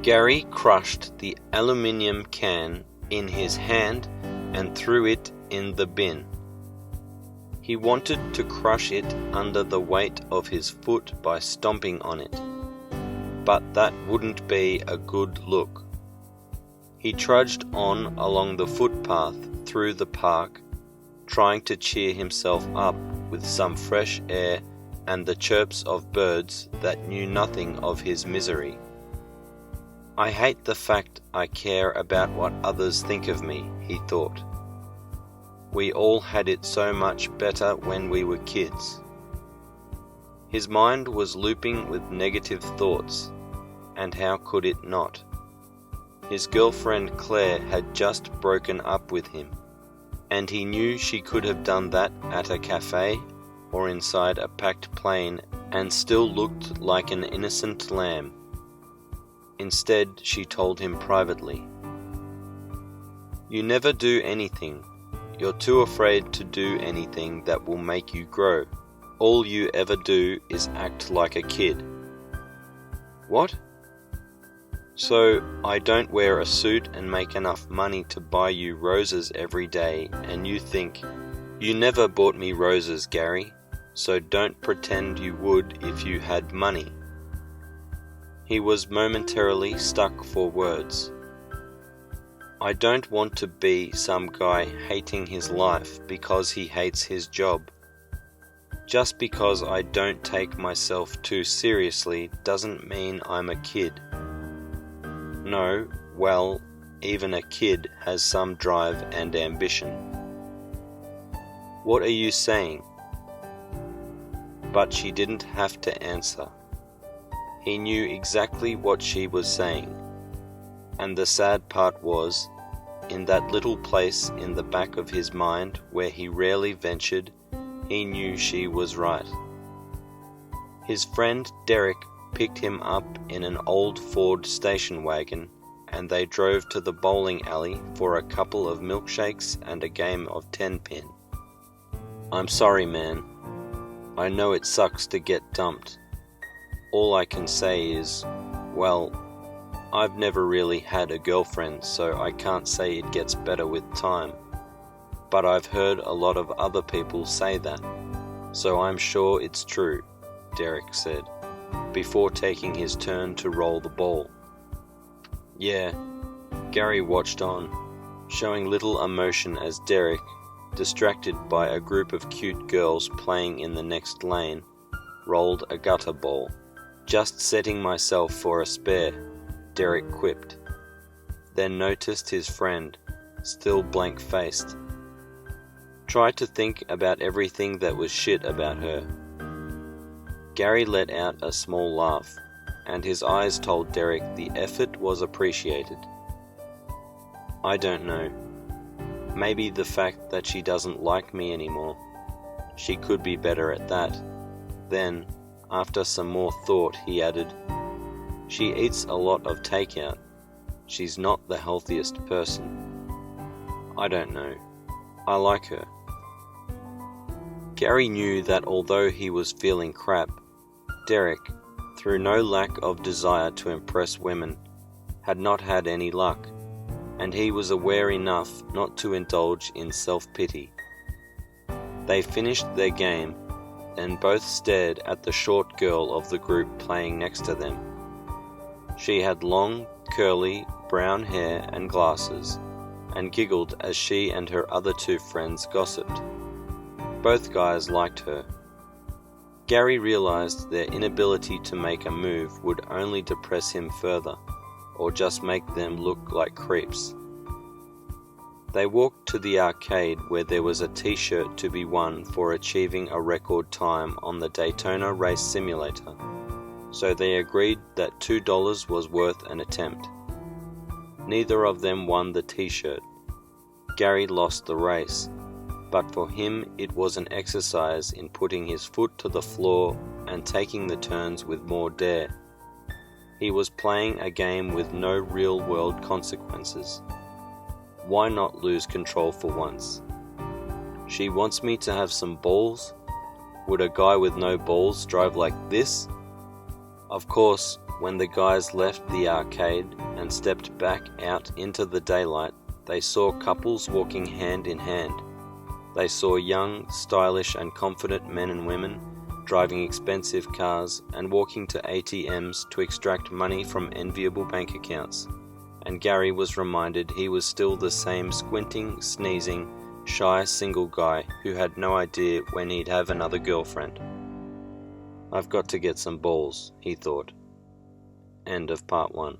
Gary crushed the aluminium can in his hand and threw it in the bin. He wanted to crush it under the weight of his foot by stomping on it, but that wouldn't be a good look. He trudged on along the footpath through the park, trying to cheer himself up with some fresh air and the chirps of birds that knew nothing of his misery. I hate the fact I care about what others think of me, he thought. We all had it so much better when we were kids. His mind was looping with negative thoughts, and how could it not? His girlfriend Claire had just broken up with him, and he knew she could have done that at a cafe or inside a packed plane and still looked like an innocent lamb. Instead, she told him privately, "You never do anything. You're too afraid to do anything that will make you grow. All you ever do is act like a kid." "What?" "So I don't wear a suit and make enough money to buy you roses every day, and you think, you never bought me roses, Gary, so don't pretend you would if you had money." He was momentarily stuck for words. I don't want to be some guy hating his life because he hates his job. Just because I don't take myself too seriously doesn't mean I'm a kid. No, well, even a kid has some drive and ambition. What are you saying? But she didn't have to answer. He knew exactly what she was saying. And the sad part was, in that little place in the back of his mind where he rarely ventured, he knew she was right. His friend Derek picked him up in an old Ford station wagon, and they drove to the bowling alley for a couple of milkshakes and a game of 10-pin. "I'm sorry, man. I know it sucks to get dumped. All I can say is, well, I've never really had a girlfriend, so I can't say it gets better with time. But I've heard a lot of other people say that, so I'm sure it's true," Derek said, before taking his turn to roll the ball. "Yeah." Gary watched on, showing little emotion as Derek, distracted by a group of cute girls playing in the next lane, rolled a gutter ball. "Just setting myself for a spare," Derek quipped, then noticed his friend, still blank-faced. "Try to think about everything that was shit about her." Gary let out a small laugh, and his eyes told Derek the effort was appreciated. "I don't know. Maybe the fact that she doesn't like me anymore. She could be better at that." Then, after some more thought, he added, "She eats a lot of takeout. She's not the healthiest person. I don't know. I like her." Gary knew that although he was feeling crap, Derek, through no lack of desire to impress women, had not had any luck, and he was aware enough not to indulge in self-pity. They finished their game, and both stared at the short girl of the group playing next to them. She had long, curly, brown hair and glasses, and giggled as she and her other two friends gossiped. Both guys liked her. Gary realized their inability to make a move would only depress him further, or just make them look like creeps. They walked to the arcade where there was a t-shirt to be won for achieving a record time on the Daytona Race Simulator, so they agreed that $2 was worth an attempt. Neither of them won the t-shirt. Gary lost the race, but for him it was an exercise in putting his foot to the floor and taking the turns with more dare. He was playing a game with no real-world consequences. Why not lose control for once? She wants me to have some balls? Would a guy with no balls drive like this? Of course, When the guys left the arcade and stepped back out into the daylight, they saw couples walking hand in hand. They saw young, stylish and confident men and women driving expensive cars and walking to ATMs to extract money from enviable bank accounts. And Gary was reminded he was still the same squinting, sneezing, shy single guy who had no idea when he'd have another girlfriend. I've got to get some balls, he thought. End of part 1.